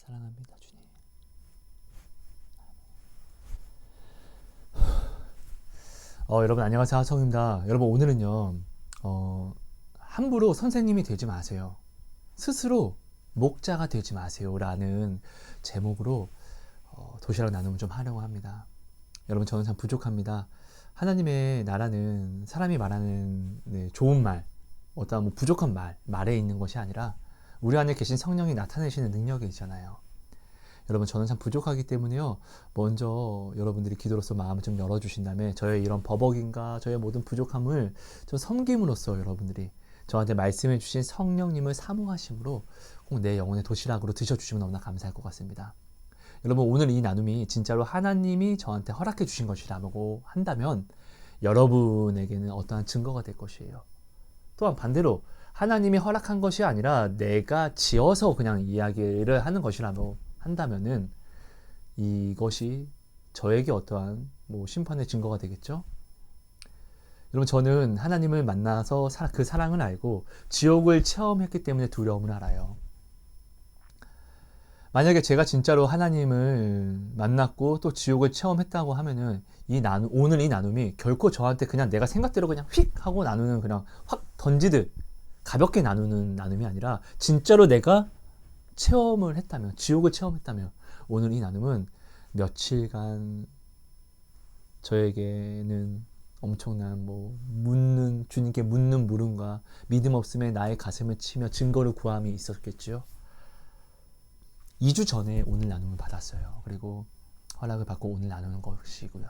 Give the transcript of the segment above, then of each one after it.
사랑합니다, 주님. 여러분 안녕하세요, 하성입니다. 여러분 오늘은요 함부로 선생님이 되지 마세요. 스스로 목자가 되지 마세요 라는 제목으로 도시락 나눔을 좀 하려고 합니다. 여러분 저는 참 부족합니다. 하나님의 나라는 사람이 말하는 좋은 말, 어떠한 부족한 말에 있는 것이 아니라 우리 안에 계신 성령이 나타내시는 능력이 있잖아요. 여러분 저는 참 부족하기 때문에요, 먼저 여러분들이 기도로서 마음을 좀 열어주신 다음에 저의 이런 버벅인가 저의 모든 부족함을 좀 섬김으로써 여러분들이 저한테 말씀해 주신 성령님을 사모하심으로 꼭 내 영혼의 도시락으로 드셔주시면 너무나 감사할 것 같습니다. 여러분 오늘 이 나눔이 진짜로 하나님이 저한테 허락해 주신 것이라고 한다면 여러분에게는 어떠한 증거가 될 것이에요. 또한 반대로 하나님이 허락한 것이 아니라 내가 지어서 그냥 이야기를 하는 것이라고 한다면은 이것이 저에게 어떠한 심판의 증거가 되겠죠. 여러분 저는 하나님을 만나서 그 사랑을 알고 지옥을 체험했기 때문에 두려움을 알아요. 만약에 제가 진짜로 하나님을 만났고 또 지옥을 체험했다고 하면은 오늘 이 나눔이 결코 저한테 그냥 내가 생각대로 그냥 휙 하고 나누는, 그냥 확 던지듯 가볍게 나누는 나눔이 아니라 진짜로 내가 체험을 했다면, 지옥을 체험했다면 오늘 이 나눔은 며칠간 저에게는 엄청난 주님께 묻는 물음과 믿음 없음에 나의 가슴을 치며 증거를 구함이 있었겠지요. 2주 전에 오늘 나눔을 받았어요. 그리고 허락을 받고 오늘 나누는 것이고요.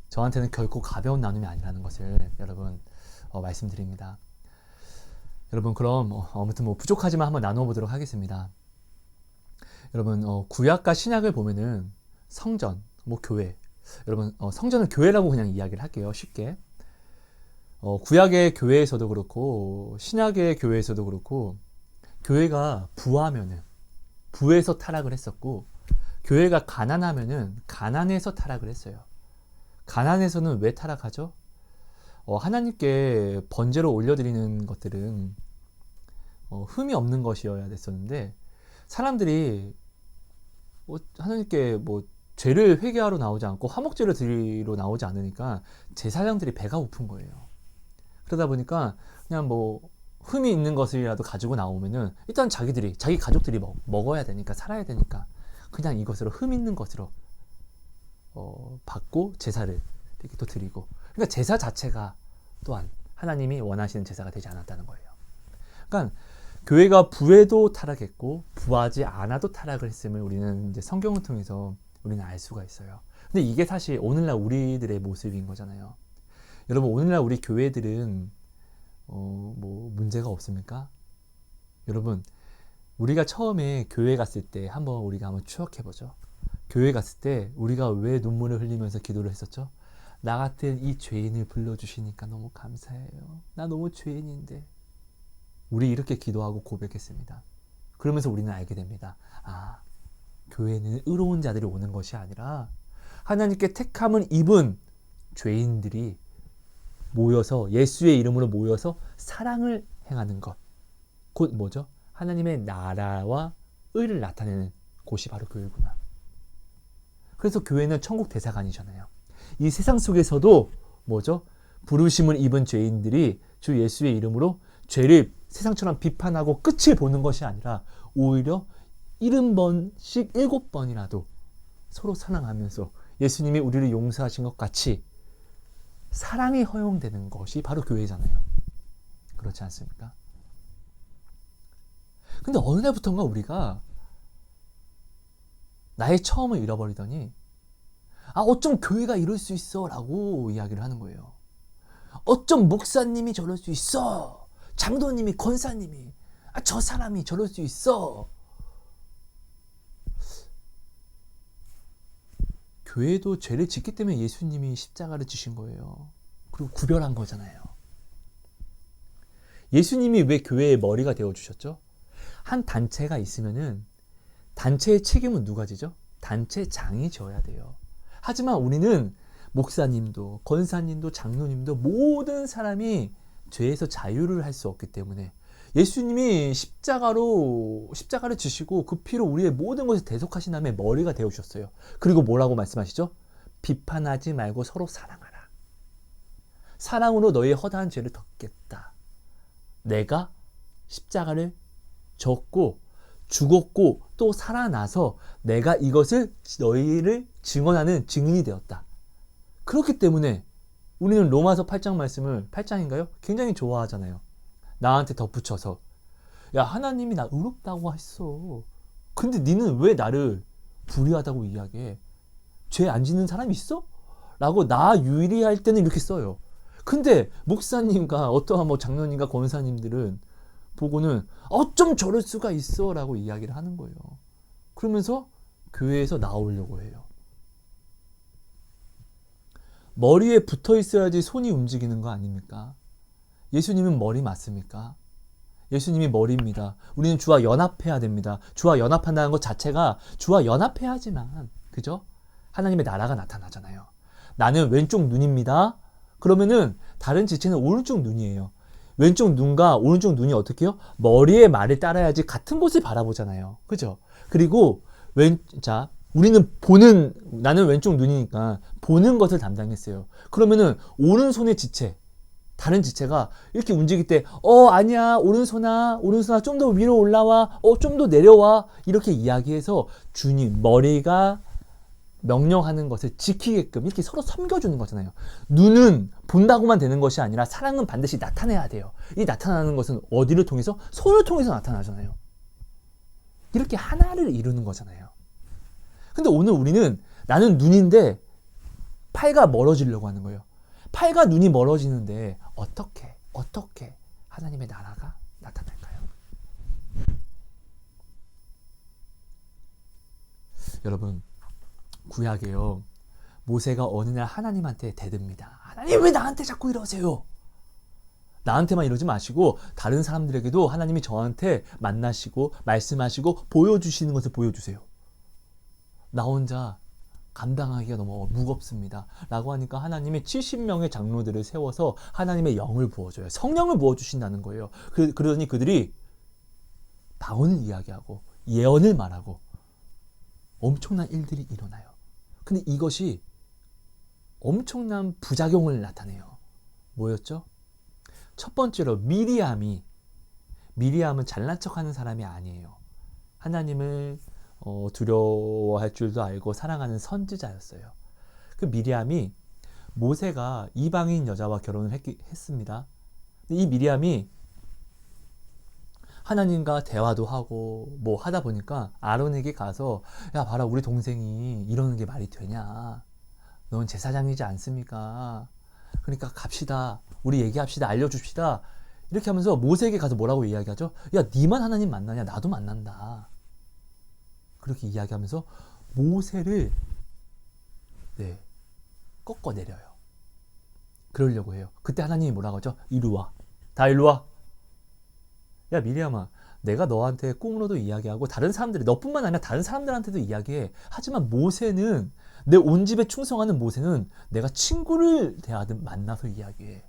저한테는 결코 가벼운 나눔이 아니라는 것을 여러분 말씀드립니다. 여러분 그럼 아무튼 부족하지만 한번 나누어 보도록 하겠습니다. 여러분 구약과 신약을 보면은 성전, 교회, 여러분 성전은 교회라고 그냥 이야기를 할게요. 쉽게. 구약의 교회에서도 그렇고 신약의 교회에서도 그렇고 교회가 부하면은 부에서 타락을 했었고, 교회가 가난하면은 가난에서 타락을 했어요. 가난에서는 왜 타락하죠? 하나님께 번제로 올려드리는 것들은 흠이 없는 것이어야 됐었는데, 사람들이 하나님께 죄를 회개하러 나오지 않고 화목제를 드리러 나오지 않으니까 제사장들이 배가 고픈 거예요. 그러다 보니까 그냥 흠이 있는 것이라도 가지고 나오면은 일단 자기 가족들이 먹어야 되니까, 살아야 되니까 그냥 이것으로 흠 있는 것으로 받고 제사를 이렇게 또 드리고, 그러니까 제사 자체가 또한 하나님이 원하시는 제사가 되지 않았다는 거예요. 그러니까 교회가 부에도 타락했고 부하지 않아도 타락을 했음을 우리는 이제 성경을 통해서 우리는 알 수가 있어요. 근데 이게 사실 오늘날 우리들의 모습인 거잖아요. 여러분 오늘날 우리 교회들은 문제가 없습니까? 여러분 우리가 처음에 교회 갔을 때 우리가 한번 추억해보죠. 교회 갔을 때 우리가 왜 눈물을 흘리면서 기도를 했었죠? 나 같은 이 죄인을 불러주시니까 너무 감사해요. 나 너무 죄인인데. 우리 이렇게 기도하고 고백했습니다. 그러면서 우리는 알게 됩니다. 교회는 의로운 자들이 오는 것이 아니라 하나님께 택함을 입은 죄인들이 모여서, 예수의 이름으로 모여서 사랑을 행하는 것, 곧 뭐죠? 하나님의 나라와 의를 나타내는 곳이 바로 교회구나. 그래서 교회는 천국 대사관이잖아요. 이 세상 속에서도 뭐죠? 부르심을 입은 죄인들이 주 예수의 이름으로 죄를 세상처럼 비판하고 끝을 보는 것이 아니라 오히려 70번씩 7번이라도 서로 사랑하면서 예수님이 우리를 용서하신 것 같이 사랑이 허용되는 것이 바로 교회잖아요. 그렇지 않습니까? 근데 어느 날부터인가 우리가 나의 처음을 잃어버리더니 어쩜 교회가 이럴 수 있어 라고 이야기를 하는 거예요. 어쩜 목사님이 저럴 수 있어, 장로님이, 권사님이, 저 사람이 저럴 수 있어. 교회도 죄를 짓기 때문에 예수님이 십자가를 지신 거예요. 그리고 구별한 거잖아요. 예수님이 왜 교회의 머리가 되어주셨죠? 한 단체가 있으면은 단체의 책임은 누가 지죠? 단체장이 져야 돼요. 하지만 우리는 목사님도 권사님도 장로님도 모든 사람이 죄에서 자유를 할 수 없기 때문에 예수님이 십자가를 지시고 그 피로 우리의 모든 것을 대속하신 다음에 머리가 되어주셨어요. 그리고 뭐라고 말씀하시죠? 비판하지 말고 서로 사랑하라. 사랑으로 너희의 허다한 죄를 덮겠다. 내가 십자가를 졌고 죽었고 또 살아나서 내가 이것을 너희를 증언하는 증인이 되었다. 그렇기 때문에 우리는 로마서 8장 말씀을 8장인가요? 굉장히 좋아하잖아요. 나한테 덧붙여서 야 하나님이 나 의롭다고 했어. 근데 니는 왜 나를 불의하다고 이야기해? 죄 안 짓는 사람이 있어? 라고 나 유리할 때는 이렇게 써요. 근데 목사님과 어떠한 뭐 장로님과 권사님들은 보고는 어쩜 저럴 수가 있어 라고 이야기를 하는 거예요. 그러면서 교회에서 나오려고 해요. 머리에 붙어 있어야지 손이 움직이는 거 아닙니까? 예수님은 머리 맞습니까? 예수님이 머리입니다. 우리는 주와 연합해야 됩니다. 주와 연합한다는 것 자체가 주와 연합해야지만 그죠? 하나님의 나라가 나타나잖아요. 나는 왼쪽 눈입니다. 그러면은 다른 지체는 오른쪽 눈이에요. 왼쪽 눈과 오른쪽 눈이 어떻게 해요? 머리의 말을 따라야지 같은 곳을 바라보잖아요. 그죠? 그리고 우리는 나는 왼쪽 눈이니까 보는 것을 담당했어요. 그러면은 오른손의 지체, 다른 지체가 이렇게 움직일 때, 아니야, 오른손아, 좀 더 위로 올라와, 좀 더 내려와. 이렇게 이야기해서 주님, 머리가 명령하는 것을 지키게끔 이렇게 서로 섬겨주는 거잖아요. 눈은 본다고만 되는 것이 아니라 사랑은 반드시 나타내야 돼요. 이 나타나는 것은 어디를 통해서? 손을 통해서 나타나잖아요. 이렇게 하나를 이루는 거잖아요. 근데 오늘 우리는 나는 눈인데 팔과 멀어지려고 하는 거예요. 팔과 눈이 멀어지는데 어떻게 하나님의 나라가 나타날까요? 여러분, 구약에요. 모세가 어느 날 하나님한테 대듭니다. 하나님 왜 나한테 자꾸 이러세요? 나한테만 이러지 마시고 다른 사람들에게도 하나님이 저한테 만나시고 말씀하시고 보여주시는 것을 보여주세요. 나 혼자 감당하기가 너무 무겁습니다. 라고 하니까 하나님이 70명의 장로들을 세워서 하나님의 영을 부어줘요. 성령을 부어주신다는 거예요. 그러니 그들이 방언을 이야기하고 예언을 말하고 엄청난 일들이 일어나요. 근데 이것이 엄청난 부작용을 나타내요. 뭐였죠? 첫 번째로 미리암은 잘난 척하는 사람이 아니에요. 하나님을 두려워할 줄도 알고 사랑하는 선지자였어요. 그 미리암이 모세가 이방인 여자와 결혼을 했습니다. 이 미리암이 하나님과 대화도 하고 뭐 하다 보니까 아론에게 가서 야 봐라 우리 동생이 이러는 게 말이 되냐. 넌 제사장이지 않습니까? 그러니까 갑시다. 우리 얘기합시다. 알려줍시다. 이렇게 하면서 모세에게 가서 뭐라고 이야기하죠? 야 니만 하나님 만나냐? 나도 만난다. 그렇게 이야기하면서 모세를 꺾어내려요. 그러려고 해요. 그때 하나님이 뭐라고 하죠? 이리 와. 다 일로 와. 야 미리암아, 내가 너한테 꿈으로도 이야기하고 다른 사람들이 너뿐만 아니라 다른 사람들한테도 이야기해. 하지만 모세는 내 온 집에 충성하는 모세는 내가 친구를 대하듯 만나서 이야기해.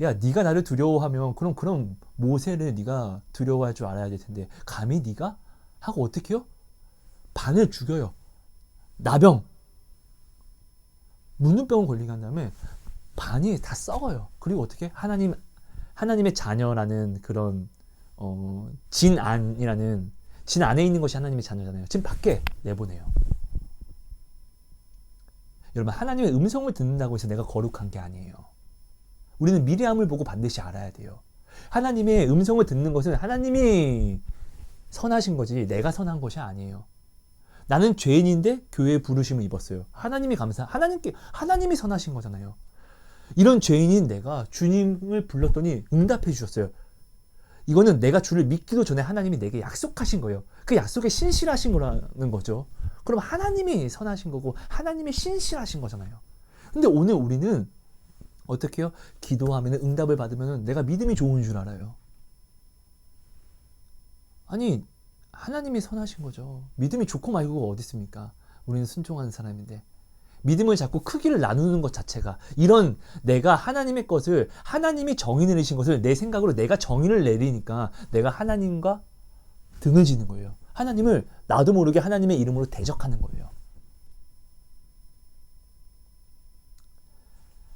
야 네가 나를 두려워하면 그럼 모세를 네가 두려워할 줄 알아야 될 텐데 감히 네가? 하고 어떻게 해요? 반을 죽여요. 나병. 문둥병을 걸리게 한 다음에 반이 다 썩어요. 그리고 어떻게? 하나님의 자녀라는 그런 진 안에 있는 것이 하나님의 자녀잖아요. 지금 밖에 내보내요. 여러분, 하나님의 음성을 듣는다고 해서 내가 거룩한 게 아니에요. 우리는 미리암을 보고 반드시 알아야 돼요. 하나님의 음성을 듣는 것은 하나님이 선하신 거지 내가 선한 것이 아니에요. 나는 죄인인데 교회에 부르심을 입었어요. 하나님이 선하신 거잖아요. 이런 죄인인 내가 주님을 불렀더니 응답해 주셨어요. 이거는 내가 주를 믿기도 전에 하나님이 내게 약속하신 거예요. 그 약속에 신실하신 거라는 거죠. 그럼 하나님이 선하신 거고 하나님이 신실하신 거잖아요. 근데 오늘 우리는 어떻게 해요? 기도하면 응답을 받으면 내가 믿음이 좋은 줄 알아요. 아니 하나님이 선하신 거죠. 믿음이 좋고 말고가 어디 있습니까? 우리는 순종하는 사람인데 믿음을 자꾸 크기를 나누는 것 자체가, 이런 내가 하나님의 것을, 하나님이 정의 내리신 것을 내 생각으로 내가 정의를 내리니까 내가 하나님과 등을 지는 거예요. 하나님을 나도 모르게 하나님의 이름으로 대적하는 거예요.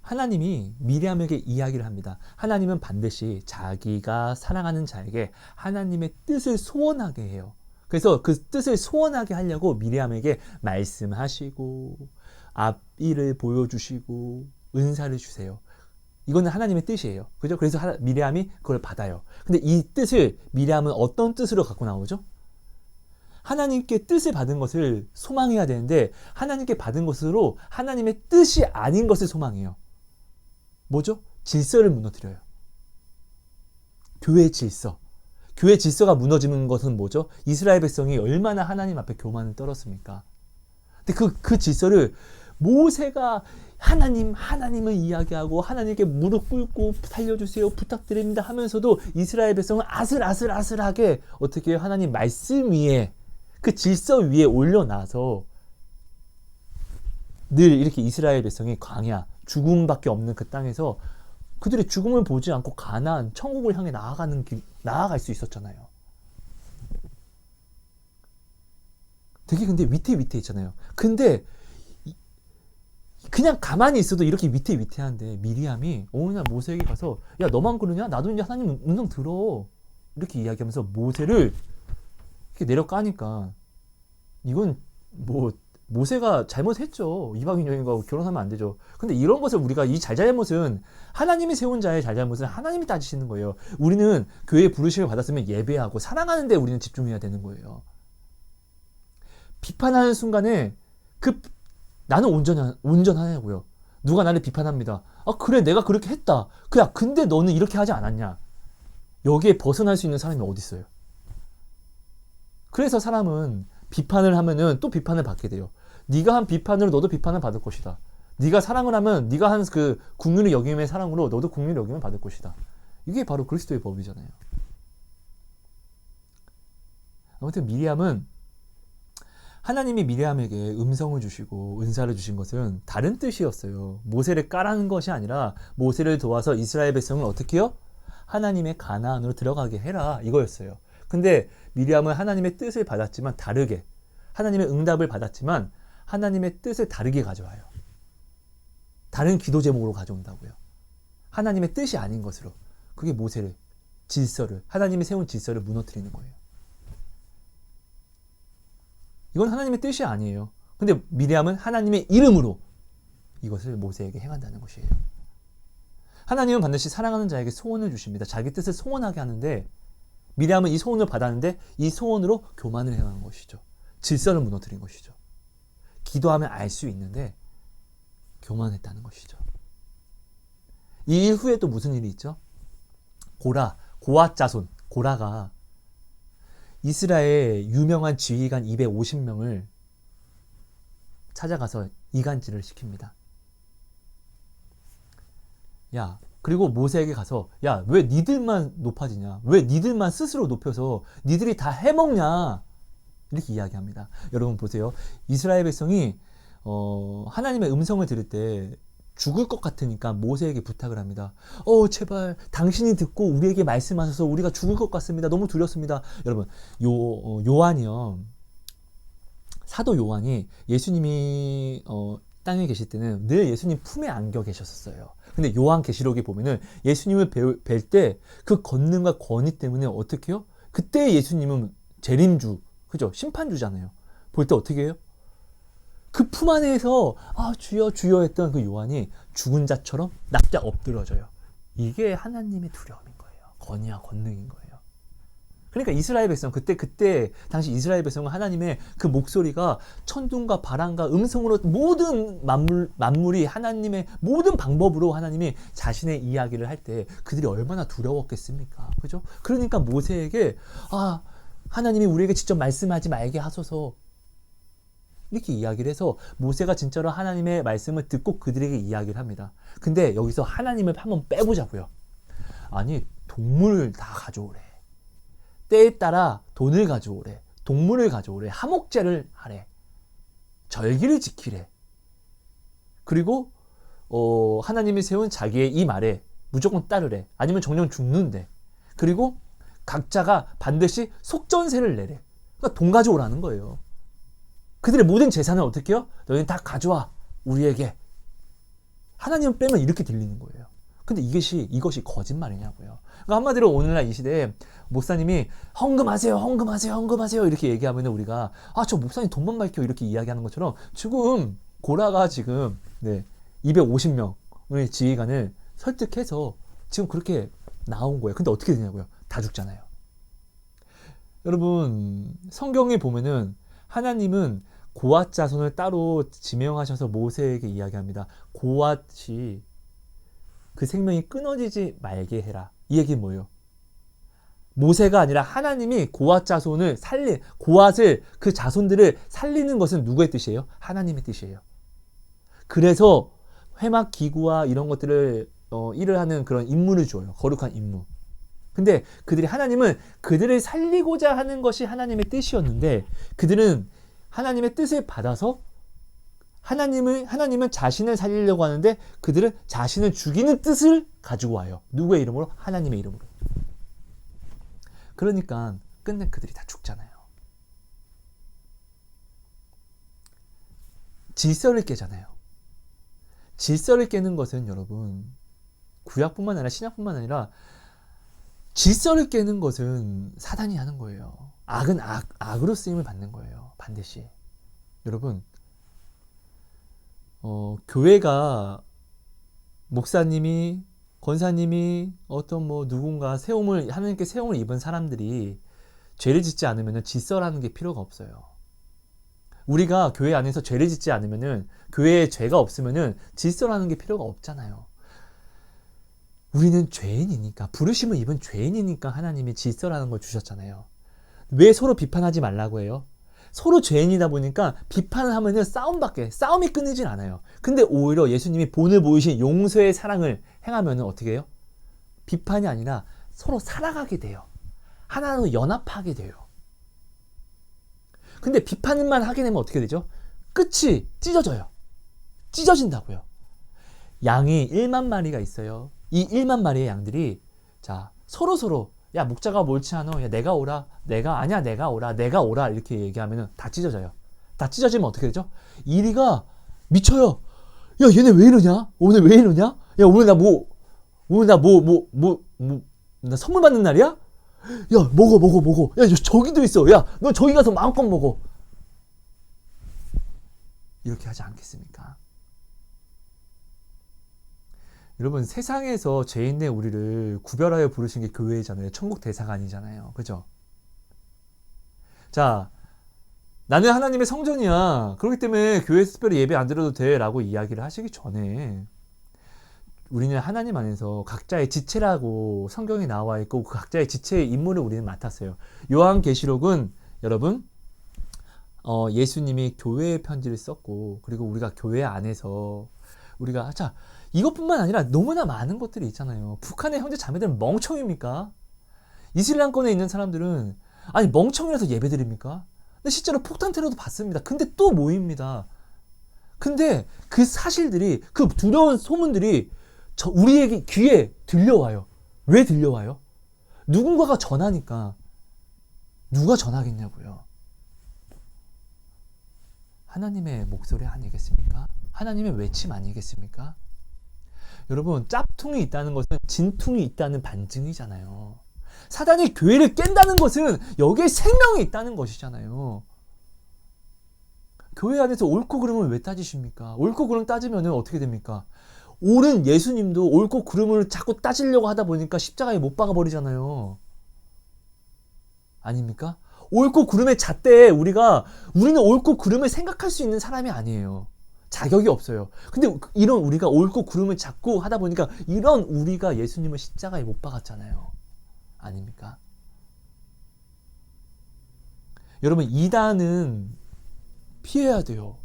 하나님이 미리암에게 이야기를 합니다. 하나님은 반드시 자기가 사랑하는 자에게 하나님의 뜻을 소원하게 해요. 그래서 그 뜻을 소원하게 하려고 미리암에게 말씀하시고 앞일을 보여주시고 은사를 주세요. 이거는 하나님의 뜻이에요. 그죠? 그래서 미리암이 그걸 받아요. 근데 이 뜻을 미리암은 어떤 뜻으로 갖고 나오죠? 하나님께 뜻을 받은 것을 소망해야 되는데 하나님께 받은 것으로 하나님의 뜻이 아닌 것을 소망해요. 뭐죠? 질서를 무너뜨려요. 교회 질서. 교회 질서가 무너지는 것은 뭐죠? 이스라엘 백성이 얼마나 하나님 앞에 교만을 떨었습니까? 근데 그 질서를 모세가 하나님을 이야기하고 하나님께 무릎 꿇고 살려주세요, 부탁드립니다 하면서도 이스라엘 백성은 아슬아슬하게 어떻게 해요? 하나님 말씀 위에, 그 질서 위에 올려놔서 늘 이렇게 이스라엘 백성이 광야, 죽음밖에 없는 그 땅에서 그들이 죽음을 보지 않고 가나안, 천국을 향해 나아갈 수 있었잖아요. 되게 근데 위태위태했잖아요. 근데 그냥 가만히 있어도 이렇게 위태위태한데 미리암이 어느 날 모세에게 가서 야 너만 그러냐? 나도 이제 하나님 음성 들어. 이렇게 이야기하면서 모세를 이렇게 내려 까니까 이건 뭐 모세가 잘못했죠. 이방인 여인과 결혼하면 안 되죠. 근데 이런 것을 우리가 이 잘잘못은 하나님이 세운 자의 잘잘못은 하나님이 따지시는 거예요. 우리는 교회에 부르심을 받았으면 예배하고 사랑하는 데 우리는 집중해야 되는 거예요. 비판하는 순간에 나는 온전하냐고요. 누가 나를 비판합니다. 아 그래 내가 그렇게 했다. 그야 근데 너는 이렇게 하지 않았냐. 여기에 벗어날 수 있는 사람이 어디 있어요. 그래서 사람은 비판을 하면은 또 비판을 받게 돼요. 네가 한 비판으로 너도 비판을 받을 것이다. 네가 사랑을 하면 네가 한 그 긍휼을 여김의 사랑으로 너도 긍휼을 여김을 받을 것이다. 이게 바로 그리스도의 법이잖아요. 아무튼 미리암은 하나님이 미리암에게 음성을 주시고 은사를 주신 것은 다른 뜻이었어요. 모세를 까라는 것이 아니라 모세를 도와서 이스라엘 백성을 어떻게 해요? 하나님의 가나안으로 들어가게 해라 이거였어요. 근데 미리암은 하나님의 뜻을 받았지만 다르게, 하나님의 응답을 받았지만 하나님의 뜻을 다르게 가져와요. 다른 기도 제목으로 가져온다고요. 하나님의 뜻이 아닌 것으로. 그게 모세를, 질서를, 하나님이 세운 질서를 무너뜨리는 거예요. 이건 하나님의 뜻이 아니에요. 근데 미리암은 하나님의 이름으로 이것을 모세에게 행한다는 것이에요. 하나님은 반드시 사랑하는 자에게 소원을 주십니다. 자기 뜻을 소원하게 하는데 미리암은 이 소원을 받았는데 이 소원으로 교만을 행한 것이죠. 질서를 무너뜨린 것이죠. 기도하면 알 수 있는데 교만했다는 것이죠. 이 일 후에 또 무슨 일이 있죠? 고라 자손, 고라가 이스라엘 유명한 지휘관 250명을 찾아가서 이간질을 시킵니다. 야, 그리고 모세에게 가서 야, 왜 니들만 높아지냐? 왜 니들만 스스로 높여서 니들이 다 해먹냐? 이렇게 이야기합니다. 여러분 보세요. 이스라엘 백성이 하나님의 음성을 들을 때 죽을 것 같으니까 모세에게 부탁을 합니다. 제발 당신이 듣고 우리에게 말씀하셔서 우리가 죽을 것 같습니다. 너무 두렵습니다. 여러분 요한이요. 사도 요한이 예수님이 땅에 계실 때는 늘 예수님 품에 안겨 계셨었어요. 근데 요한계시록에 보면은 예수님을 뵐 때 그 권능과 권위 때문에 어떻게 해요? 그때 예수님은 재림주, 그죠? 심판주잖아요. 볼 때 어떻게 해요? 그 품 안에서 주여 주여 했던 그 요한이 죽은 자처럼 납작 엎드러져요. 이게 하나님의 두려움인 거예요. 권위와 권능인 거예요. 그러니까 이스라엘 백성 그때 당시 이스라엘 백성은 하나님의 그 목소리가 천둥과 바람과 음성으로 모든 만물이 하나님의 모든 방법으로 하나님이 자신의 이야기를 할 때 그들이 얼마나 두려웠겠습니까? 그죠? 그러니까 모세에게 하나님이 우리에게 직접 말씀하지 말게 하소서 이렇게 이야기를 해서 모세가 진짜로 하나님의 말씀을 듣고 그들에게 이야기를 합니다. 근데 여기서 하나님을 한번 빼보자고요. 아니 동물을 다 가져오래. 때에 따라 돈을 가져오래. 동물을 가져오래. 화목제를 하래. 절기를 지키래. 그리고 하나님이 세운 자기의 이 말에 무조건 따르래. 아니면 정령 죽는데. 그리고 각자가 반드시 속전세를 내래. 그러니까 돈 가져오라는 거예요. 그들의 모든 재산을 어떻게 해요? 너희는 다 가져와. 우리에게. 하나님은 빼면 이렇게 들리는 거예요. 근데 이것이 거짓말이냐고요. 그러니까 한마디로 오늘날 이 시대에 목사님이 헌금하세요 이렇게 얘기하면 우리가 저 목사님 돈만 밝혀 이렇게 이야기하는 것처럼 지금 고라가 지금 250명의 지휘관을 설득해서 지금 그렇게 나온 거예요. 근데 어떻게 되냐고요? 다 죽잖아요. 여러분 성경에 보면은 하나님은 고앗 자손을 따로 지명하셔서 모세에게 이야기합니다. 고앗이 그 생명이 끊어지지 말게 해라. 이 얘기는 뭐예요? 모세가 아니라 하나님이 고앗 자손을 고앗을 그 자손들을 살리는 것은 누구의 뜻이에요? 하나님의 뜻이에요. 그래서 회막 기구와 이런 것들을 일을 하는 그런 임무를 줘요. 거룩한 임무. 근데 하나님은 그들을 살리고자 하는 것이 하나님의 뜻이었는데 그들은 하나님의 뜻을 받아서 하나님은 자신을 살리려고 하는데 그들은 자신을 죽이는 뜻을 가지고 와요. 누구의 이름으로? 하나님의 이름으로. 그러니까 끝내 그들이 다 죽잖아요. 질서를 깨잖아요. 질서를 깨는 것은 여러분 구약뿐만 아니라 신약뿐만 아니라 질서를 깨는 것은 사단이 하는 거예요. 악은 악으로 쓰임을 받는 거예요. 반드시. 여러분 교회가 목사님이 권사님이 어떤 누군가 하나님께 세움을 입은 사람들이 죄를 짓지 않으면 질서라는 게 필요가 없어요. 우리가 교회 안에서 죄를 짓지 않으면 교회에 죄가 없으면 질서라는 게 필요가 없잖아요. 우리는 죄인이니까 부르심을 입은 죄인이니까 하나님이 질서라는 걸 주셨잖아요. 왜 서로 비판하지 말라고 해요? 서로 죄인이다 보니까 비판을 하면 싸움이 끊이질 않아요. 근데 오히려 예수님이 본을 보이신 용서의 사랑을 행하면 어떻게 해요? 비판이 아니라 서로 살아가게 돼요. 하나로 연합하게 돼요. 근데 비판만 하게 되면 어떻게 되죠? 끝이 찢어져요. 찢어진다고요. 양이 1만 마리가 있어요. 이 1만 마리의 양들이 서로 야 목자가 옳지 않아. 야 내가 오라. 내가 오라. 이렇게 얘기하면 다 찢어져요. 다 찢어지면 어떻게 되죠? 이리가 미쳐요. 야 얘네 왜 이러냐? 오늘 왜 이러냐? 야 오늘 나 선물 받는 날이야? 야 먹어. 야 저기도 있어. 야 너 저기 가서 마음껏 먹어. 이렇게 하지 않겠습니까? 여러분 세상에서 죄인의 우리를 구별하여 부르신 게 교회잖아요. 천국 대사가 아니잖아요. 그죠? 자, 나는 하나님의 성전이야. 그렇기 때문에 교회에서 특별히 예배 안 드려도 돼 라고 이야기를 하시기 전에 우리는 하나님 안에서 각자의 지체라고 성경에 나와 있고 그 각자의 지체의 임무를 우리는 맡았어요. 요한계시록은 여러분 예수님이 교회의 편지를 썼고 그리고 우리가 교회 안에서 우리가 이것뿐만 아니라 너무나 많은 것들이 있잖아요. 북한의 형제 자매들은 멍청입니까? 이슬람권에 있는 사람들은 멍청이라서 예배드립니까? 근데 실제로 폭탄 테러도 받습니다. 근데 또 모입니다. 근데 그 사실들이 그 두려운 소문들이 우리에게 귀에 들려와요. 왜 들려와요? 누군가가 전하니까. 누가 전하겠냐고요. 하나님의 목소리 아니겠습니까? 하나님의 외침 아니겠습니까? 여러분 짝퉁이 있다는 것은 진퉁이 있다는 반증이잖아요. 사단이 교회를 깬다는 것은 여기에 생명이 있다는 것이잖아요. 교회 안에서 옳고 그름을 왜 따지십니까? 옳고 그름 따지면 어떻게 됩니까? 옳은 예수님도 옳고 그름을 자꾸 따지려고 하다 보니까 십자가에 못 박아버리잖아요. 아닙니까? 옳고 그름의 잣대에 우리는 옳고 그름을 생각할 수 있는 사람이 아니에요. 자격이 없어요. 근데 이런 우리가 옳고 그름을 자꾸 하다 보니까 이런 우리가 예수님을 십자가에 못 박았잖아요. 아닙니까? 여러분 이단은 피해야 돼요.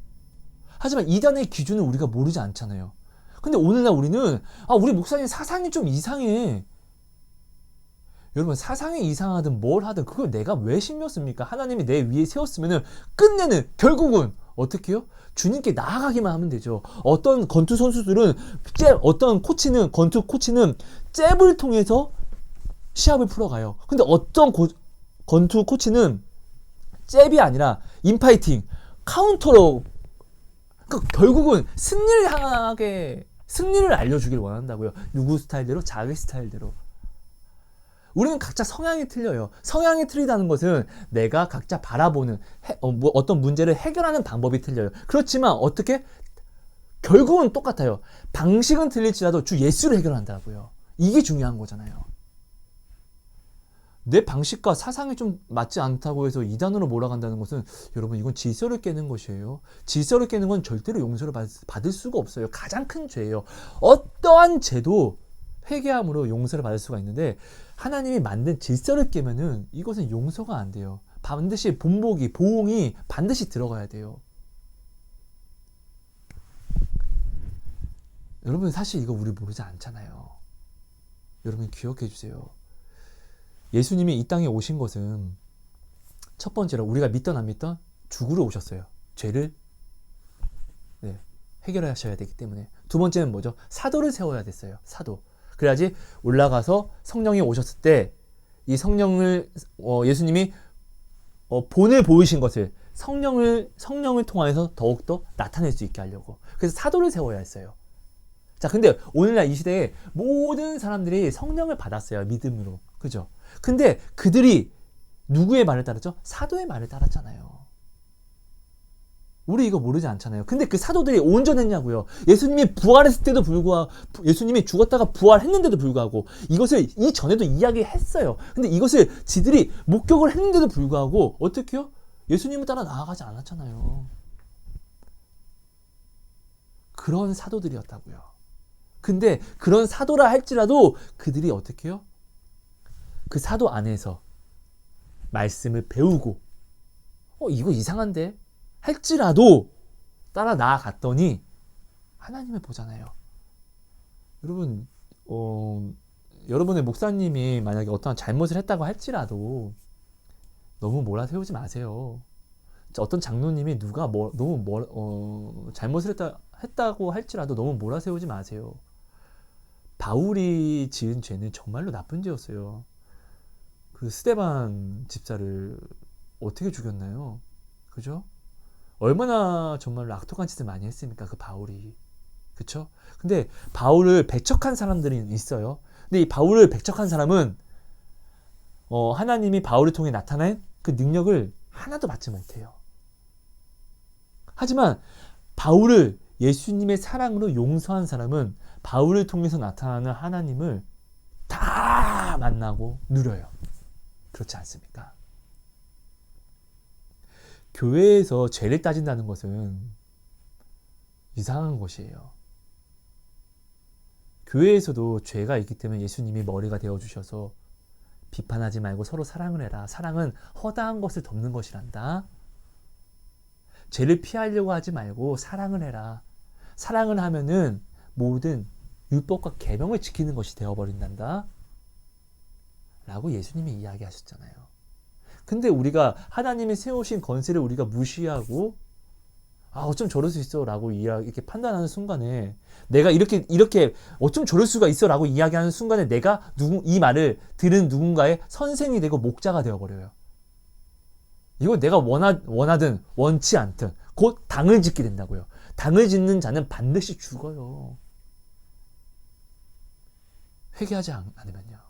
하지만 이단의 기준은 우리가 모르지 않잖아요. 근데 오늘날 우리는 우리 목사님 사상이 좀 이상해. 여러분 사상이 이상하든 뭘 하든 그걸 내가 왜 신경 씁니까? 하나님이 내 위에 세웠으면 끝내는 결국은 어떻게 해요? 주님께 나아가기만 하면 되죠. 어떤 권투 선수들은 어떤 권투 코치는 잽을 통해서 시합을 풀어가요. 근데 어떤 권투 코치는 잽이 아니라 인파이팅, 카운터로, 그러니까 결국은 승리를 알려주길 원한다고요. 누구 스타일대로, 자기 스타일대로. 우리는 각자 성향이 틀려요. 성향이 틀리다는 것은 내가 각자 바라보는 어떤 문제를 해결하는 방법이 틀려요. 그렇지만 어떻게? 결국은 똑같아요. 방식은 틀릴지라도 주 예수를 해결한다고요. 이게 중요한 거잖아요. 내 방식과 사상이 좀 맞지 않다고 해서 이단으로 몰아간다는 것은 여러분 이건 질서를 깨는 것이에요. 질서를 깨는 건 절대로 용서를 받을 수가 없어요. 가장 큰 죄예요. 어떠한 죄도 회개함으로 용서를 받을 수가 있는데 하나님이 만든 질서를 깨면은 이것은 용서가 안 돼요. 반드시 보응이 반드시 들어가야 돼요. 여러분 사실 이거 우리 모르지 않잖아요. 여러분 기억해 주세요. 예수님이 이 땅에 오신 것은 첫 번째로 우리가 믿던 안 믿던 죽으러 오셨어요. 죄를 해결하셔야 되기 때문에. 두 번째는 뭐죠? 사도를 세워야 됐어요. 사도. 그래야지 올라가서 성령이 오셨을 때 이 성령을 예수님이 본을 보이신 것을 성령을 통해서 더욱더 나타낼 수 있게 하려고. 그래서 사도를 세워야 했어요. 자, 근데 오늘날 이 시대에 모든 사람들이 성령을 받았어요. 믿음으로. 그죠? 근데 그들이 누구의 말을 따랐죠? 사도의 말을 따랐잖아요. 우리 이거 모르지 않잖아요. 근데 그 사도들이 온전했냐고요. 예수님이 부활했을 때도 불구하고, 예수님이 죽었다가 부활했는데도 불구하고 이것을 이전에도 이야기했어요. 근데 이것을 지들이 목격을 했는데도 불구하고 어떻게 해요? 예수님을 따라 나아가지 않았잖아요. 그런 사도들이었다고요. 근데 그런 사도라 할지라도 그들이 어떻게 해요? 그 사도 안에서 말씀을 배우고 이거 이상한데? 할지라도 따라 나아갔더니 하나님을 보잖아요. 여러분 여러분의 목사님이 만약에 어떠한 잘못을 했다고 할지라도 너무 몰아세우지 마세요. 어떤 장로님이 누가 잘못을 했다고 할지라도 너무 몰아세우지 마세요. 바울이 지은 죄는 정말로 나쁜 죄였어요. 그 스데반 집사를 어떻게 죽였나요? 그죠? 얼마나 정말로 악독한 짓을 많이 했습니까? 그 바울이. 그쵸? 근데 바울을 배척한 사람들이 있어요. 근데 이 바울을 배척한 사람은 하나님이 바울을 통해 나타낸 그 능력을 하나도 받지 못해요. 하지만 바울을 예수님의 사랑으로 용서한 사람은 바울을 통해서 나타나는 하나님을 다 만나고 누려요. 그렇지 않습니까? 교회에서 죄를 따진다는 것은 이상한 것이에요. 교회에서도 죄가 있기 때문에 예수님이 머리가 되어주셔서 비판하지 말고 서로 사랑을 해라. 사랑은 허다한 것을 덮는 것이란다. 죄를 피하려고 하지 말고 사랑을 해라. 사랑을 하면은 모든 율법과 계명을 지키는 것이 되어버린단다. 라고 예수님이 이야기하셨잖아요. 근데 우리가 하나님이 세우신 권세를 우리가 무시하고 어쩜 저럴 수 있어 라고 이렇게 판단하는 순간에 내가 이렇게 어쩜 저럴 수가 있어 라고 이야기하는 순간에 내가 이 말을 들은 누군가의 선생이 되고 목자가 되어버려요. 이거 내가 원하든 원치 않든 곧 당을 짓게 된다고요. 당을 짓는 자는 반드시 죽어요. 회개하지 않으면요.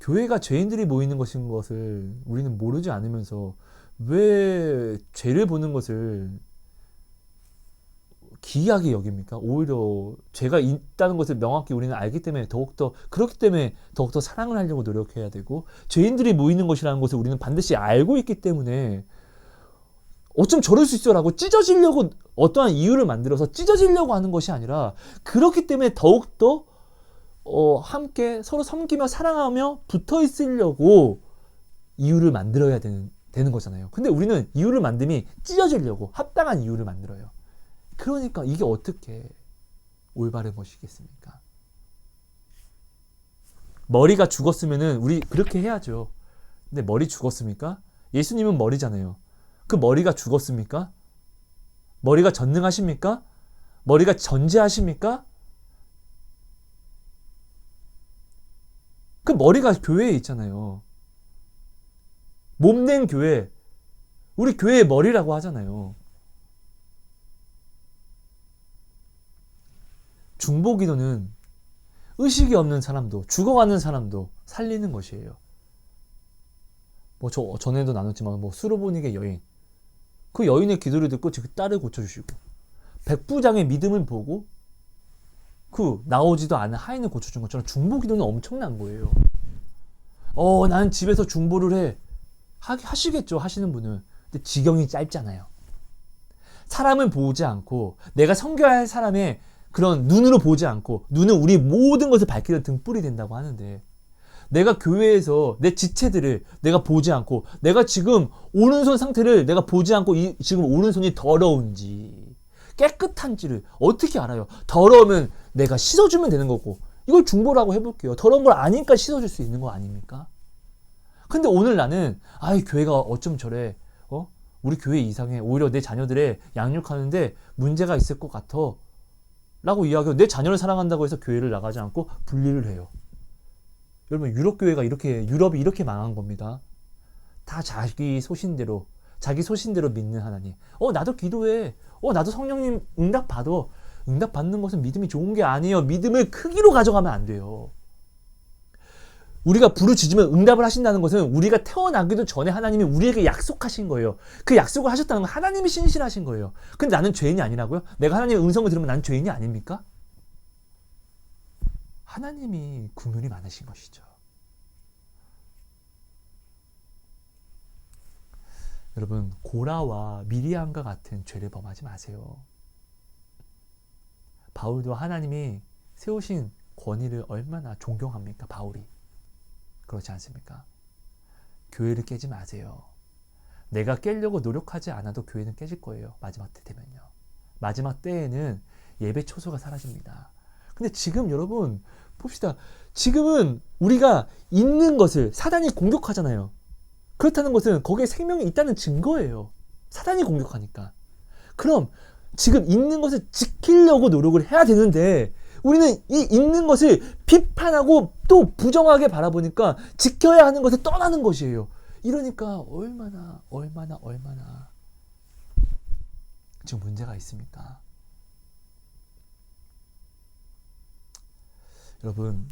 교회가 죄인들이 모이는 것인 것을 우리는 모르지 않으면서 왜 죄를 보는 것을 기이하게 여깁니까? 오히려 죄가 있다는 것을 명확히 우리는 알기 때문에 그렇기 때문에 더욱더 사랑을 하려고 노력해야 되고, 죄인들이 모이는 것이라는 것을 우리는 반드시 알고 있기 때문에 어쩜 저럴 수 있어 라고 찢어지려고 어떠한 이유를 만들어서 찢어지려고 하는 것이 아니라, 그렇기 때문에 더욱더 함께 서로 섬기며 사랑하며 붙어 있으려고 이유를 만들어야 되는 거잖아요. 근데 우리는 이유를 만듦이 찢어지려고 합당한 이유를 만들어요. 그러니까 이게 어떻게 올바른 것이겠습니까? 머리가 죽었으면은 우리 그렇게 해야죠. 근데 머리 죽었습니까? 예수님은 머리잖아요. 그 머리가 죽었습니까? 머리가 전능하십니까? 머리가 전지하십니까? 그 머리가 교회에 있잖아요. 몸낸 교회, 우리 교회의 머리라고 하잖아요. 중보기도는 의식이 없는 사람도, 죽어가는 사람도 살리는 것이에요. 뭐 전에도 나눴지만 수로보닉의 여인, 그 여인의 기도를 듣고 그 딸을 고쳐주시고, 백부장의 믿음을 보고 그 나오지도 않은 하인을 고쳐준 것처럼 중보기도는 엄청난 거예요. 나는 집에서 중보를 해. 하시겠죠, 하시는 분은. 근데 지경이 짧잖아요. 사람을 보지 않고, 내가 섬겨야 할 사람의 그런 눈으로 보지 않고, 눈은 우리 모든 것을 밝히는 등불이 된다고 하는데, 내가 교회에서 내 지체들을 내가 보지 않고, 내가 지금 오른손 상태를 내가 보지 않고, 지금 오른손이 더러운지 깨끗한지를 어떻게 알아요? 더러우면 내가 씻어주면 되는 거고, 이걸 중보라고 해볼게요. 더러운 걸 아니까 씻어줄 수 있는 거 아닙니까? 근데 오늘 나는 교회가 어쩜 저래, 우리 교회 이상해, 오히려 내 자녀들의 양육하는데 문제가 있을 것 같아 라고 이야기하고, 내 자녀를 사랑한다고 해서 교회를 나가지 않고 분리를 해요. 여러분, 유럽이 이렇게 망한 겁니다. 다 자기 소신대로 믿는 하나님. 나도 기도해. 나도 성령님 응답 받아. 응답 받는 것은 믿음이 좋은 게 아니에요. 믿음을 크기로 가져가면 안 돼요. 우리가 부르짖으면 응답을 하신다는 것은 우리가 태어나기도 전에 하나님이 우리에게 약속하신 거예요. 그 약속을 하셨다는 건 하나님이 신실하신 거예요. 근데 나는 죄인이 아니라고요? 내가 하나님의 음성을 들으면 나는 죄인이 아닙니까? 하나님이 긍휼이 많으신 것이죠. 여러분, 고라와 미리암과 같은 죄를 범하지 마세요. 바울도 하나님이 세우신 권위를 얼마나 존경합니까? 바울이. 그렇지 않습니까? 교회를 깨지 마세요. 내가 깨려고 노력하지 않아도 교회는 깨질 거예요. 마지막 때 되면요. 마지막 때에는 예배 초소가 사라집니다. 근데 지금 여러분 봅시다. 지금은 우리가 있는 것을 사단이 공격하잖아요. 그렇다는 것은 거기에 생명이 있다는 증거예요. 사단이 공격하니까. 그럼 지금 있는 것을 지키려고 노력을 해야 되는데, 우리는 이 있는 것을 비판하고 또 부정하게 바라보니까 지켜야 하는 것을 떠나는 것이에요. 이러니까 얼마나 지금 문제가 있습니까? 여러분,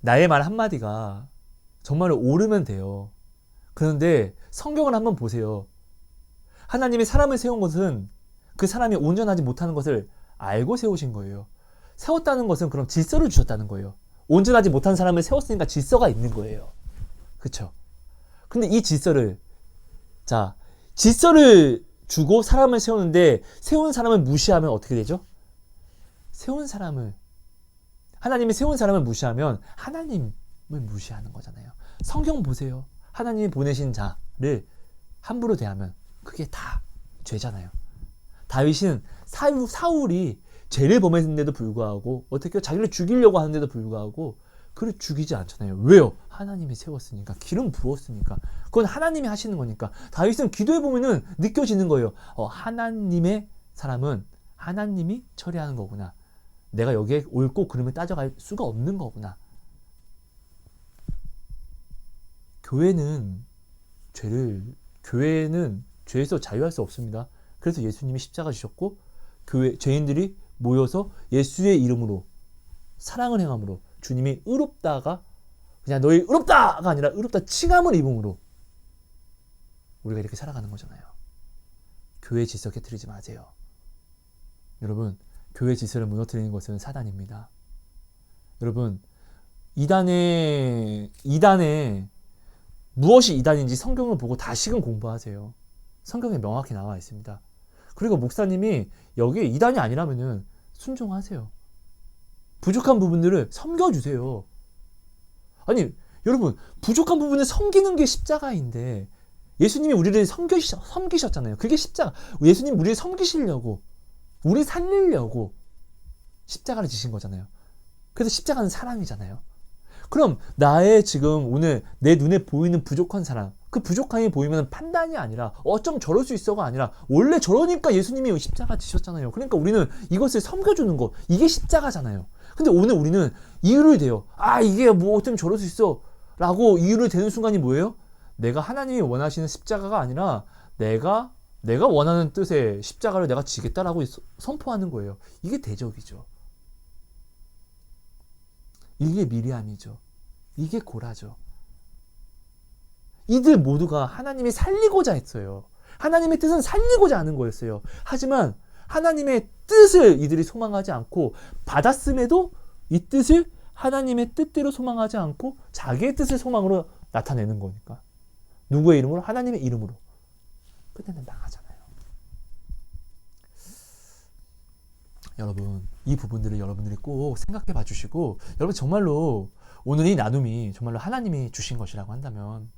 나의 말 한마디가 정말 옳으면 돼요. 그런데 성경을 한번 보세요. 하나님이 사람을 세운 것은 그 사람이 온전하지 못하는 것을 알고 세우신 거예요. 세웠다는 것은 그럼 질서를 주셨다는 거예요. 온전하지 못한 사람을 세웠으니까 질서가 있는 거예요. 그렇죠? 근데 이 질서를 주고 사람을 세우는데, 세운 사람을 무시하면 어떻게 되죠? 하나님이 세운 사람을 무시하면 하나님을 무시하는 거잖아요. 성경 보세요. 하나님이 보내신 자를 함부로 대하면 그게 다 죄잖아요. 다윗은 사울이 죄를 범했는데도 불구하고 어떻게 자기를 죽이려고 하는데도 불구하고 그를 죽이지 않잖아요. 왜요? 하나님이 세웠으니까, 기름 부었으니까. 그건 하나님이 하시는 거니까. 다윗은 기도해 보면은 느껴지는 거예요. 하나님의 사람은 하나님이 처리하는 거구나. 내가 여기에 옳고 그름을 따져갈 수가 없는 거구나. 교회는 죄에서 자유할 수 없습니다. 그래서 예수님이 십자가 지셨고, 죄인들이 모여서 예수의 이름으로 사랑을 행함으로 주님이 의롭다가 그냥 너희 의롭다가 아니라 의롭다 칭함을 입음으로 우리가 이렇게 살아가는 거잖아요. 교회 질서 깨트리지 마세요. 여러분, 교회 질서를 무너뜨리는 것은 사단입니다. 여러분, 이단에 무엇이 이단인지 성경을 보고 다시금 공부하세요. 성경에 명확히 나와 있습니다. 그리고 목사님이 여기에 이단이 아니라면은 순종하세요. 부족한 부분들을 섬겨주세요. 아니, 여러분, 부족한 부분을 섬기는 게 십자가인데, 예수님이 우리를 섬기셨잖아요. 그게 십자가. 예수님 우리를 섬기시려고, 우리 살리려고 십자가를 지신 거잖아요. 그래서 십자가는 사랑이잖아요. 그럼 나의 지금 오늘 내 눈에 보이는 부족한 사람, 그 부족함이 보이면 판단이 아니라 어쩜 저럴 수 있어가 아니라 원래 저러니까 예수님이 십자가 지셨잖아요. 그러니까 우리는 이것을 섬겨주는 것, 이게 십자가잖아요. 근데 오늘 우리는 이유를 대요. 아, 이게 뭐 어쩜 저럴 수 있어 라고 이유를 대는 순간이 뭐예요? 내가 하나님이 원하시는 십자가가 아니라 내가 원하는 뜻의 십자가를 내가 지겠다라고 선포하는 거예요. 이게 대적이죠. 이게 미리암이죠. 이게 고라죠. 이들 모두가 하나님이 살리고자 했어요. 하나님의 뜻은 살리고자 하는 거였어요. 하지만 하나님의 뜻을 이들이 소망하지 않고 받았음에도 이 뜻을 하나님의 뜻대로 소망하지 않고 자기의 뜻을 소망으로 나타내는 거니까. 누구의 이름으로? 하나님의 이름으로. 끝내면 망하잖아요. 여러분, 이 부분들을 여러분들이 꼭 생각해 봐 주시고, 여러분 정말로 오늘 이 나눔이 정말로 하나님이 주신 것이라고 한다면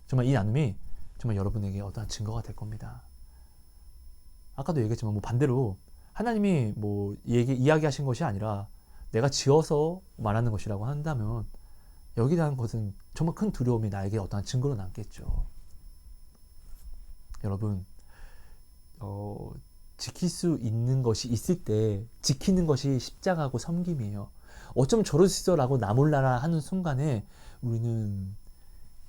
정말 이 나눔이 정말 여러분에게 어떠한 증거가 될 겁니다. 아까도 얘기했지만 뭐 반대로 하나님이 뭐 이야기하신 것이 아니라 내가 지어서 말하는 것이라고 한다면 여기에 대한 것은 정말 큰 두려움이 나에게 어떠한 증거로 남겠죠. 여러분, 지킬 수 있는 것이 있을 때 지키는 것이 십자가고 섬김이에요. 어쩜 저럴 수 있어 라고 나 몰라라 하는 순간에 우리는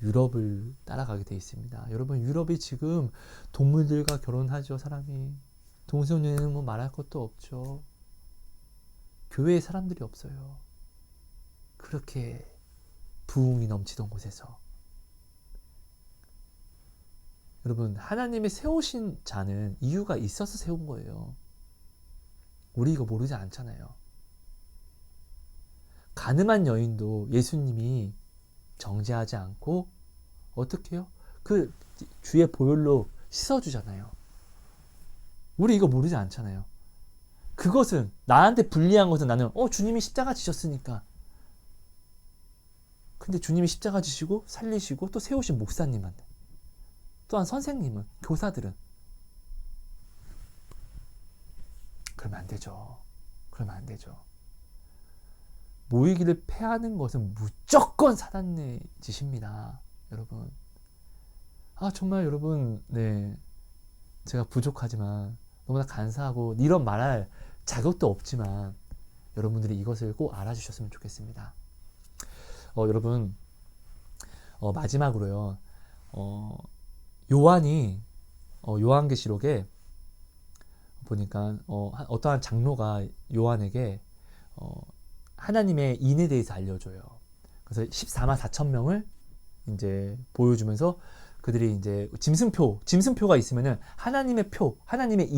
유럽을 따라가게 돼 있습니다. 여러분, 유럽이 지금 동물들과 결혼하죠. 사람이 동성연애는 뭐 말할 것도 없죠. 교회에 사람들이 없어요. 그렇게 부흥이 넘치던 곳에서 여러분, 하나님이 세우신 자는 이유가 있어서 세운 거예요. 우리 이거 모르지 않잖아요. 가늠한 여인도 예수님이 정죄하지 않고 어떻게 해요? 그 주의 보혈로 씻어주잖아요. 우리 이거 모르지 않잖아요. 그것은 나한테 불리한 것은 나는 주님이 십자가 지셨으니까. 근데 주님이 십자가 지시고 살리시고 또 세우신 목사님한테, 또한 선생님은, 교사들은 그러면 안 되죠. 그러면 안 되죠. 모이기를 패하는 것은 무조건 사단의 짓입니다. 여러분. 정말 여러분, 네, 제가 부족하지만 너무나 감사하고 이런 말할 자격도 없지만 여러분들이 이것을 꼭 알아주셨으면 좋겠습니다. 여러분, 마지막으로요. 요한이 요한계시록에 보니까 어떠한 장로가 요한에게 하나님의 인에 대해서 알려줘요. 그래서 14만 4천 명을 이제 보여주면서 그들이 이제 짐승표가 있으면은 하나님의 하나님의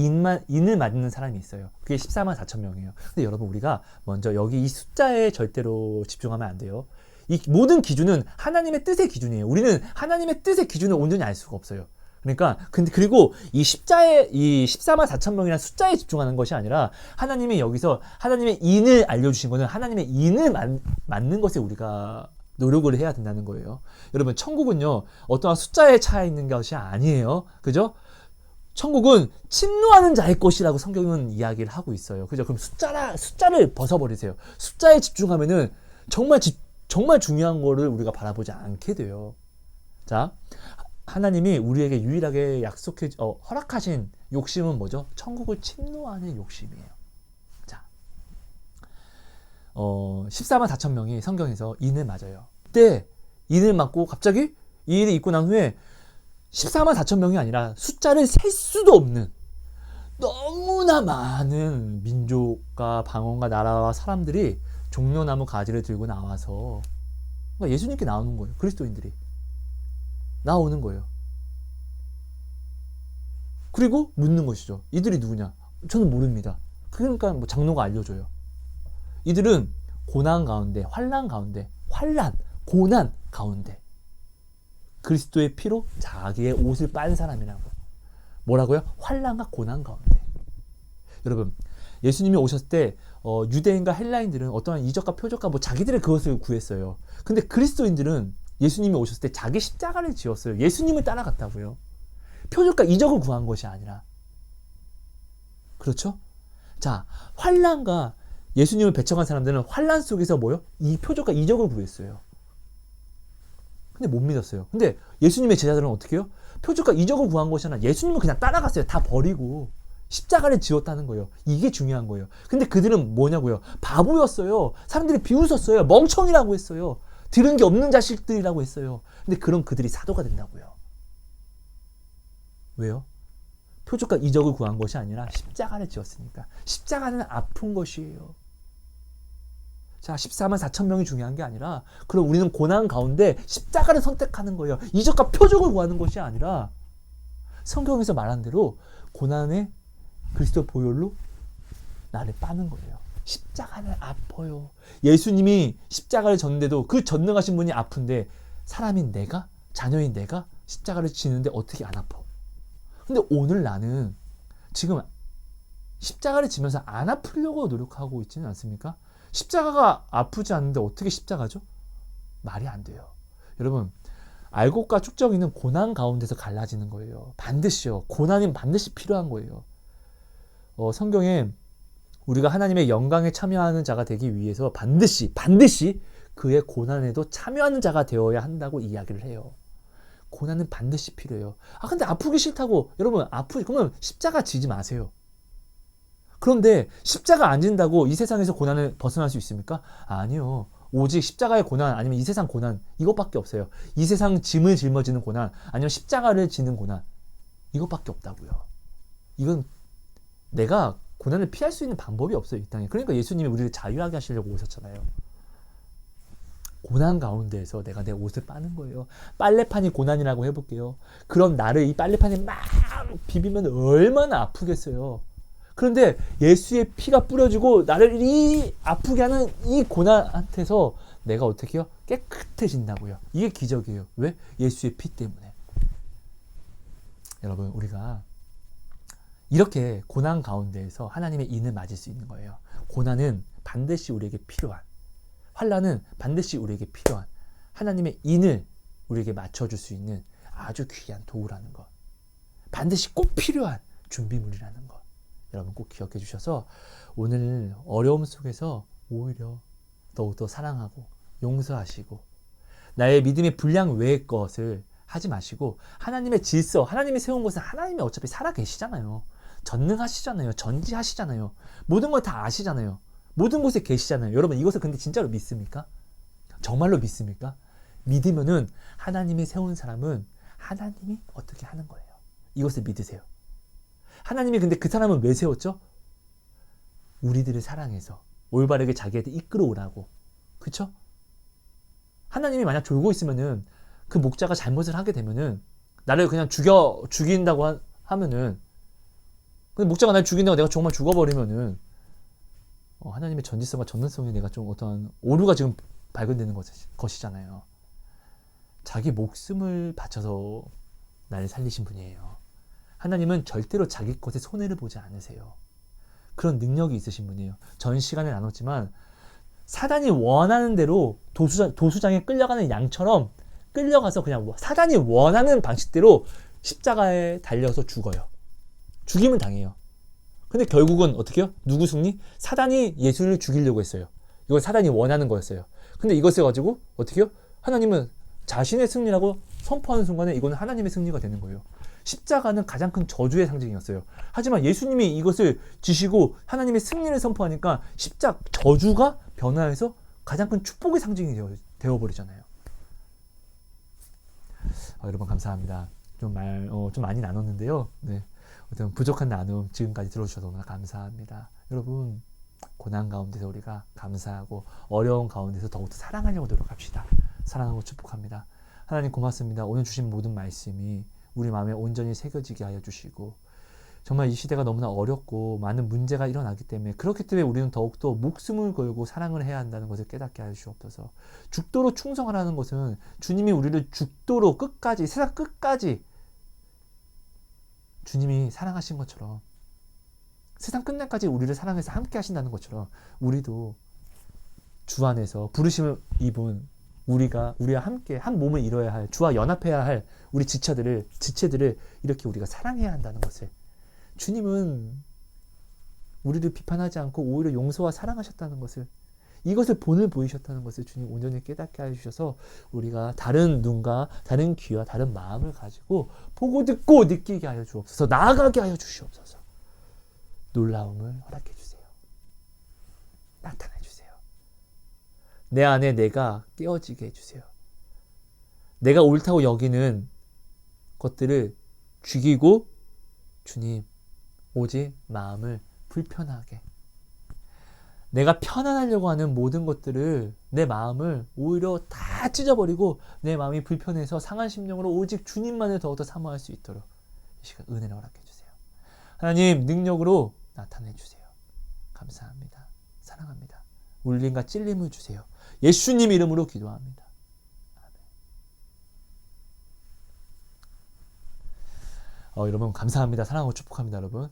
인을 맞는 사람이 있어요. 그게 14만 4천 명이에요. 근데 여러분, 우리가 먼저 여기 이 숫자에 절대로 집중하면 안 돼요. 이 모든 기준은 하나님의 뜻의 기준이에요. 우리는 하나님의 뜻의 기준을 온전히 알 수가 없어요. 그러니까 그리고 이 14만 4천 명이라는 숫자에 집중하는 것이 아니라 하나님이 여기서 하나님의 인을 알려주신 거는 하나님의 인을 맞는 것에 우리가 노력을 해야 된다는 거예요. 여러분, 천국은요 어떠한 숫자에 차여 있는 것이 아니에요. 그죠? 천국은 침노하는 자의 것이라고 성경은 이야기를 하고 있어요. 그죠? 그럼 숫자를 벗어버리세요. 숫자에 집중하면은 정말 중요한 거를 우리가 바라보지 않게 돼요. 자, 하나님이 우리에게 유일하게 허락하신 욕심은 뭐죠? 천국을 침노하는 욕심이에요. 자, 14만 4천 명이 성경에서 인을 맞아요. 그때 인을 맞고 갑자기 이 일이 있고 난 후에 14만 4천 명이 아니라 숫자를 셀 수도 없는 너무나 많은 민족과 방언과 나라와 사람들이 종려나무 가지를 들고 나와서 그러니까 예수님께 나오는 거예요. 그리스도인들이 나오는 거예요. 그리고 묻는 것이죠. 이들이 누구냐? 저는 모릅니다. 그러니까 뭐 장로가 알려줘요. 이들은 고난 가운데, 고난 가운데 그리스도의 피로 자기의 옷을 빤 사람이라고. 뭐라고요? 환난과 고난 가운데. 여러분, 예수님이 오셨을 때 유대인과 헬라인들은 어떠한 이적과 표적과 뭐 자기들의 그것을 구했어요. 근데 그리스도인들은 예수님이 오셨을 때 자기 십자가를 지었어요. 예수님을 따라갔다고요. 표적과 이적을 구한 것이 아니라. 그렇죠? 자, 환난과 예수님을 배척한 사람들은 환난 속에서 뭐요? 이 표적과 이적을 구했어요. 근데 못 믿었어요. 근데 예수님의 제자들은 어떻게 해요? 표적과 이적을 구한 것이 아니라 예수님은 그냥 따라갔어요. 다 버리고 십자가를 지었다는 거예요. 이게 중요한 거예요. 근데 그들은 뭐냐고요? 바보였어요. 사람들이 비웃었어요. 멍청이라고 했어요. 들은 게 없는 자식들이라고 했어요. 근데 그런 그들이 사도가 된다고요. 왜요? 표적과 이적을 구한 것이 아니라 십자가를 지었으니까. 십자가는 아픈 것이에요. 자, 14만 4천 명이 중요한 게 아니라 그럼 우리는 고난 가운데 십자가를 선택하는 거예요. 이적과 표적을 구하는 것이 아니라 성경에서 말한 대로 고난의 그리스도 보혈로 나를 빠는 거예요. 십자가는 아파요. 예수님이 십자가를 졌는데도 그 전능하신 분이 아픈데 사람인 내가, 자녀인 내가 십자가를 지는데 어떻게 안 아파? 근데 오늘 나는 지금 십자가를 지면서 안 아프려고 노력하고 있지는 않습니까? 십자가가 아프지 않는데 어떻게 십자가죠? 말이 안 돼요. 여러분, 알곡과 축적이는 고난 가운데서 갈라지는 거예요. 반드시요. 고난이 반드시 필요한 거예요. 성경에 우리가 하나님의 영광에 참여하는 자가 되기 위해서 반드시 그의 고난에도 참여하는 자가 되어야 한다고 이야기를 해요. 고난은 반드시 필요해요. 근데 아프기 싫다고 여러분 그러면 십자가 지지 마세요. 그런데 십자가 안 진다고 이 세상에서 고난을 벗어날 수 있습니까? 아니요. 오직 십자가의 고난 아니면 이 세상 고난 이것밖에 없어요. 이 세상 짐을 짊어지는 고난 아니면 십자가를 지는 고난 이것밖에 없다고요. 이건 내가 고난을 피할 수 있는 방법이 없어요. 이 땅에. 그러니까 예수님이 우리를 자유하게 하시려고 오셨잖아요. 고난 가운데에서 내가 내 옷을 빠는 거예요. 빨래판이 고난이라고 해볼게요. 그럼 나를 이 빨래판에 막 비비면 얼마나 아프겠어요. 그런데 예수의 피가 뿌려지고 나를 이 아프게 하는 이 고난한테서 내가 어떻게 해요? 깨끗해진다고요. 이게 기적이에요. 왜? 예수의 피 때문에. 여러분, 우리가 이렇게 고난 가운데에서 하나님의 인을 맞을 수 있는 거예요. 고난은 반드시 우리에게 필요한, 환난은 반드시 우리에게 필요한 하나님의 인을 우리에게 맞춰줄 수 있는 아주 귀한 도구라는 것. 반드시 꼭 필요한 준비물이라는 것. 여러분 꼭 기억해 주셔서 오늘 어려움 속에서 오히려 더욱더 사랑하고 용서하시고 나의 믿음의 분량 외의 것을 하지 마시고 하나님의 질서, 하나님이 세운 것은 하나님이 어차피 살아 계시잖아요. 전능하시잖아요. 전지하시잖아요. 모든 걸 다 아시잖아요. 모든 곳에 계시잖아요. 여러분 이것을 근데 진짜로 믿습니까? 정말로 믿습니까? 믿으면은 하나님이 세운 사람은 하나님이 어떻게 하는 거예요. 이것을 믿으세요. 하나님이 근데 그 사람은 왜 세웠죠? 우리들을 사랑해서 올바르게 자기한테 이끌어오라고. 그쵸? 하나님이 만약 졸고 있으면은 그 목자가 잘못을 하게 되면은 나를 그냥 죽인다고 하면은 근데 목자가 나를 죽인다고 내가 정말 죽어버리면은 하나님의 전지성과 전능성에 내가 좀 어떠한 오류가 지금 발견되는 것이잖아요. 자기 목숨을 바쳐서 나를 살리신 분이에요. 하나님은 절대로 자기 것에 손해를 보지 않으세요. 그런 능력이 있으신 분이에요. 전 시간에 나눴지만 사단이 원하는 대로 도수장에 끌려가는 양처럼 끌려가서 그냥 사단이 원하는 방식대로 십자가에 달려서 죽어요. 죽임을 당해요. 근데 결국은 어떻게 해요? 누구 승리? 사단이 예수를 죽이려고 했어요. 이건 사단이 원하는 거였어요. 근데 이것을 가지고 어떻게 해요? 하나님은 자신의 승리라고 선포하는 순간에 이거는 하나님의 승리가 되는 거예요. 십자가는 가장 큰 저주의 상징이었어요. 하지만 예수님이 이것을 지시고 하나님의 승리를 선포하니까 저주가 변화해서 가장 큰 축복의 상징이 되어버리잖아요. 여러분 감사합니다. 좀 많이 나눴는데요. 네. 어떤 부족한 나눔 지금까지 들어주셔서 너무나 감사합니다. 여러분 고난 가운데서 우리가 감사하고 어려운 가운데서 더욱더 사랑하려고 노력합시다. 사랑하고 축복합니다. 하나님 고맙습니다. 오늘 주신 모든 말씀이 우리 마음에 온전히 새겨지게 하여 주시고 정말 이 시대가 너무나 어렵고 많은 문제가 일어나기 때문에 그렇기 때문에 우리는 더욱더 목숨을 걸고 사랑을 해야 한다는 것을 깨닫게 하여 주옵소서. 죽도록 충성하라는 것은 주님이 우리를 죽도록 끝까지 세상 끝까지 주님이 사랑하신 것처럼 세상 끝날까지 우리를 사랑해서 함께 하신다는 것처럼 우리도 주 안에서 부르심을 입은 우리와 함께 한 몸을 이뤄야 할 주와 연합해야 할 우리 지체들을 이렇게 우리가 사랑해야 한다는 것을 주님은 우리를 비판하지 않고 오히려 용서와 사랑하셨다는 것을 이것을 본을 보이셨다는 것을 주님 온전히 깨닫게 해주셔서 우리가 다른 눈과 다른 귀와 다른 마음을 가지고 보고 듣고 느끼게 하여 주옵소서. 나아가게 하여 주시옵소서. 놀라움을 허락해 주세요. 나타내 주세요. 내 안에 내가 깨어지게 해주세요. 내가 옳다고 여기는 것들을 죽이고 주님 오직 마음을 불편하게, 내가 편안하려고 하는 모든 것들을, 내 마음을 오히려 다 찢어버리고 내 마음이 불편해서 상한 심령으로 오직 주님만을 더욱더 사모할 수 있도록 이 시간 은혜를 허락해 주세요. 하나님 능력으로 나타내 주세요. 감사합니다. 사랑합니다. 울림과 찔림을 주세요. 예수님 이름으로 기도합니다. 아멘. 여러분 감사합니다. 사랑하고 축복합니다. 여러분.